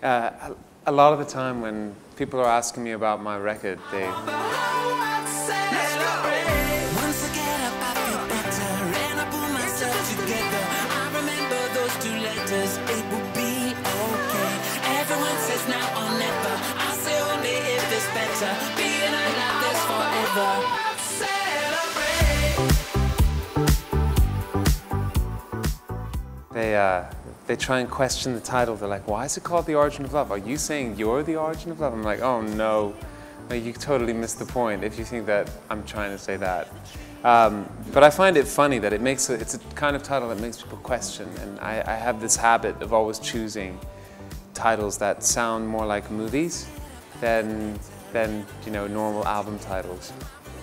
A lot of the time when people are asking me about my record, they... They try and question the title. They're like, why is it called The Origin of Love? Are you saying you're the origin of love? I'm like, oh no, you totally missed the point if you think that I'm trying to say that. But I find it funny that it's a kind of title that makes people question, and I have this habit of always choosing titles that sound more like movies than you know, normal album titles.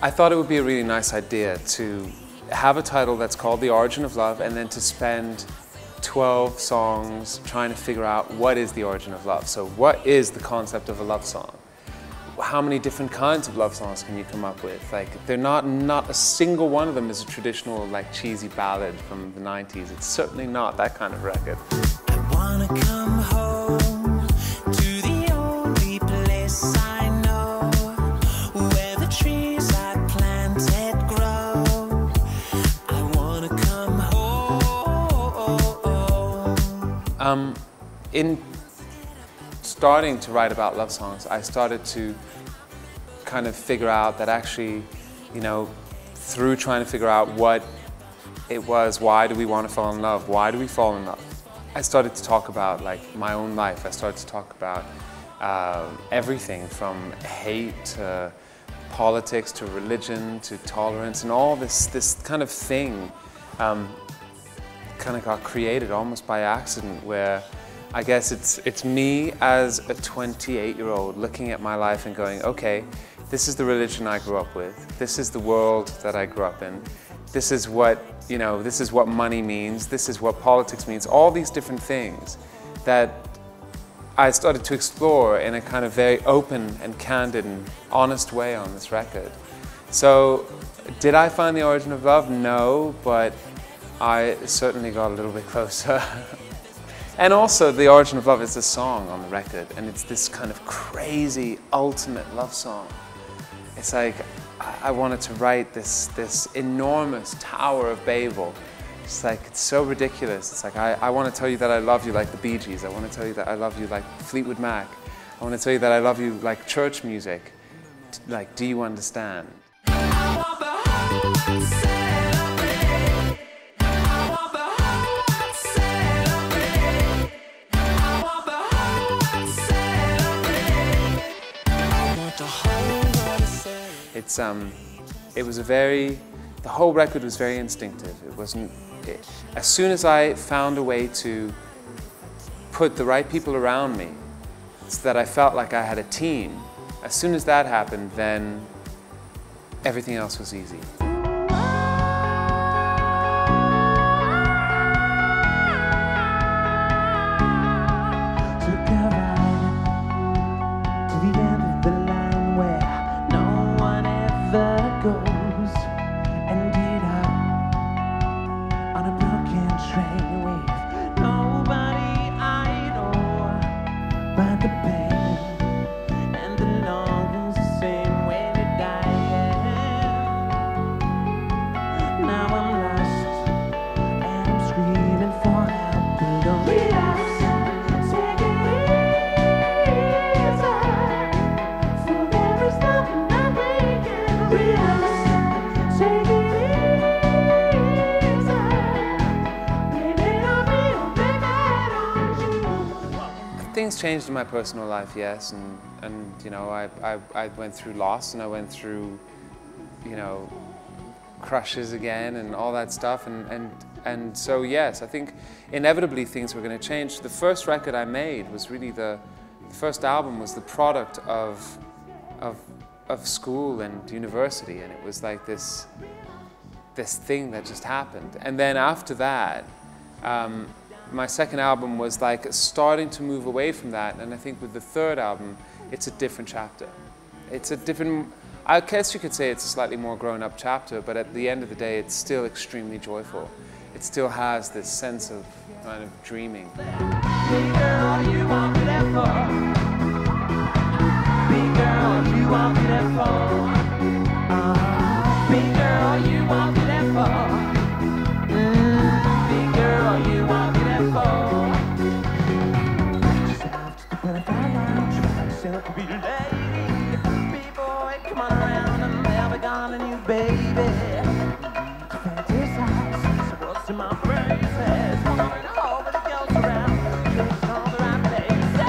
I thought it would be a really nice idea to have a title that's called The Origin of Love, and then to spend 12 songs trying to figure out what is the origin of love. So what is the concept of a love song? How many different kinds of love songs can you come up with? Like, they're not a single one of them is a traditional, like, cheesy ballad from the 90s. It's certainly not that kind of record. I wanna come home to the only place I know, where the trees I planted grow. I wanna come home. In starting to write about love songs, I started to kind of figure out that actually, you know, through trying to figure out what it was, why do we want to fall in love? Why do we fall in love? I started to talk about, like, my own life. I started to talk about everything from hate to politics to religion to tolerance, and all this kind of thing kind of got created almost by accident, where I guess it's me as a 28-year-old looking at my life and going, okay, this is the religion I grew up with, this is the world that I grew up in, this is what, you know, this is what money means, this is what politics means, all these different things that I started to explore in a kind of very open and candid and honest way on this record. So, did I find the origin of love? No, but I certainly got a little bit closer. And also, The Origin of Love is a song on the record, and it's this kind of crazy, ultimate love song. It's like, I wanted to write this enormous Tower of Babel. It's like, it's so ridiculous. It's like, I want to tell you that I love you like the Bee Gees. I want to tell you that I love you like Fleetwood Mac. I want to tell you that I love you like church music. Like, do you understand? The whole record was very instinctive. It wasn't, as soon as I found a way to put the right people around me, so that I felt like I had a team, as soon as that happened, then everything else was easy. Things changed in my personal life, yes, and you know, I went through loss, and I went through, you know, crushes again and all that stuff, and so yes, I think inevitably things were going to change. The first record I made was really the first album was the product of school and university, and it was like this thing that just happened. And then after that, my second album was like starting to move away from that, and I think with the third album, it's a different chapter. It's a different, I guess you could say it's a slightly more grown-up chapter, but at the end of the day, it's still extremely joyful. it still has this sense of kind of dreaming. Big girl, you want me there for? Big girl, you want me there for? Big girl, you want me there for? Big girl, you want me there for? Just after the 25 lounge, myself will be lady. Big boy, come on around, I'm never gonna you, baby. Fantasize, so what's in my braces? Wondering over the girls around, just all the right places.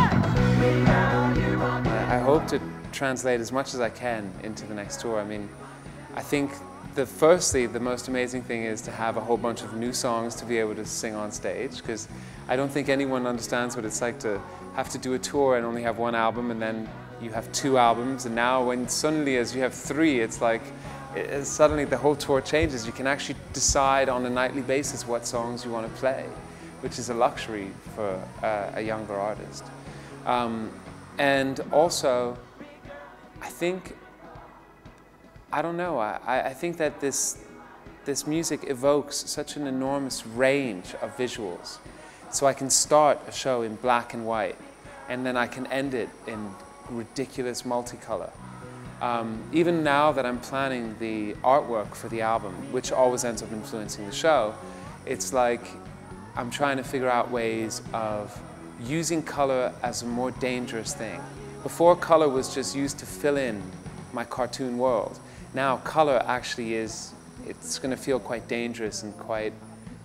Big girl, you want me there for? I hope to translate as much as I can into the next tour. I mean, I think firstly, the most amazing thing is to have a whole bunch of new songs to be able to sing on stage, because I don't think anyone understands what it's like to have to do a tour and only have one album, and then you have 2 albums, and now when suddenly as you have 3, it's like suddenly the whole tour changes. You can actually decide on a nightly basis what songs you want to play, which is a luxury for a younger artist. And also, I don't know, I think that this music evokes such an enormous range of visuals. So I can start a show in black and white, and then I can end it in ridiculous multicolor. Even now that I'm planning the artwork for the album, which always ends up influencing the show, it's like I'm trying to figure out ways of using color as a more dangerous thing. Before, color was just used to fill in my cartoon world. Now color actually it's going to feel quite dangerous and quite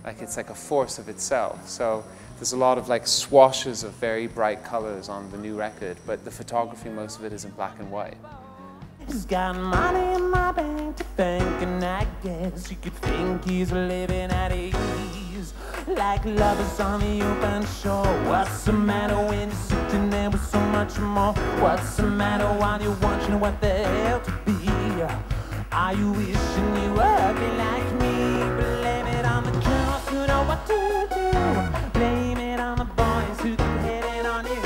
like it's like a force of itself. So there's a lot of like swashes of very bright colors on the new record, but the photography, most of it is in black and white. He's got money in my bank to think, and I guess you could think he's living at ease, like lovers on the open shore. What's the matter when you're sitting there with so much more? What's the matter while you're watching what the hell to be? Are you wishing you were ugly like me? Blame it on the girls who know what to do. Blame it on the boys who keep hitting on you.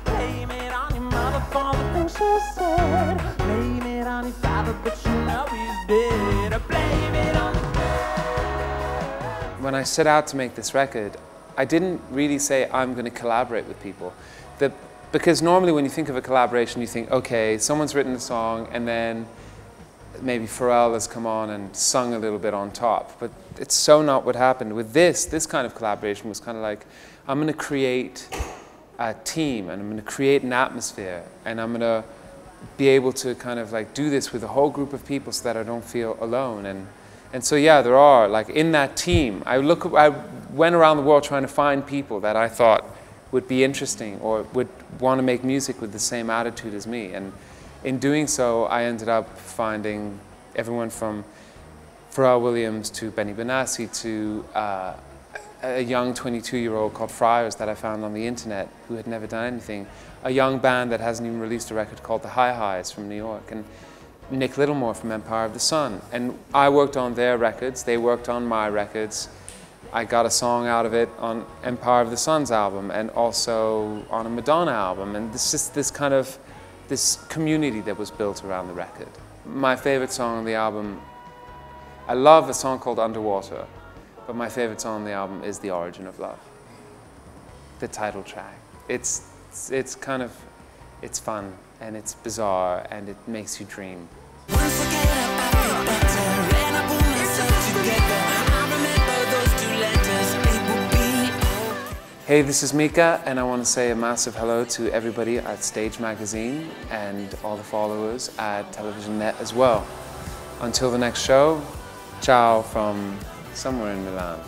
Blame it on your mother for the things she said. Blame it on your father, but you know he's dead. Blame it on the girls. When I set out to make this record, I didn't really say I'm going to collaborate with people. Because normally when you think of a collaboration, you think, okay, someone's written a song and then maybe Pharrell has come on and sung a little bit on top, but it's so not what happened. With this kind of collaboration was kind of like, I'm going to create a team and I'm going to create an atmosphere, and I'm going to be able to kind of like do this with a whole group of people so that I don't feel alone. And so yeah, there are, like in that team, I went around the world trying to find people that I thought would be interesting or would want to make music with the same attitude as me. And in doing so, I ended up finding everyone from Pharrell Williams to Benny Benassi to a young 22-year-old called Friars that I found on the internet who had never done anything, a young band that hasn't even released a record called the Hi Hi's from New York, and Nick Littlemore from Empire of the Sun. And I worked on their records, they worked on my records. I got a song out of it on Empire of the Sun's album and also on a Madonna album, and this is this kind of this community that was built around the record. My favorite song on the album, I love a song called Underwater, but my favorite song on the album is The Origin of Love, the title track. It's kind of, it's fun and it's bizarre and it makes you dream. Once again, I feel better, and I pull myself together. I remember those 2 letters, it will be okay. Hey, this is Mika, and I want to say a massive hello to everybody at Stage Magazine and all the followers at Television Net as well. Until the next show, ciao from somewhere in Milan.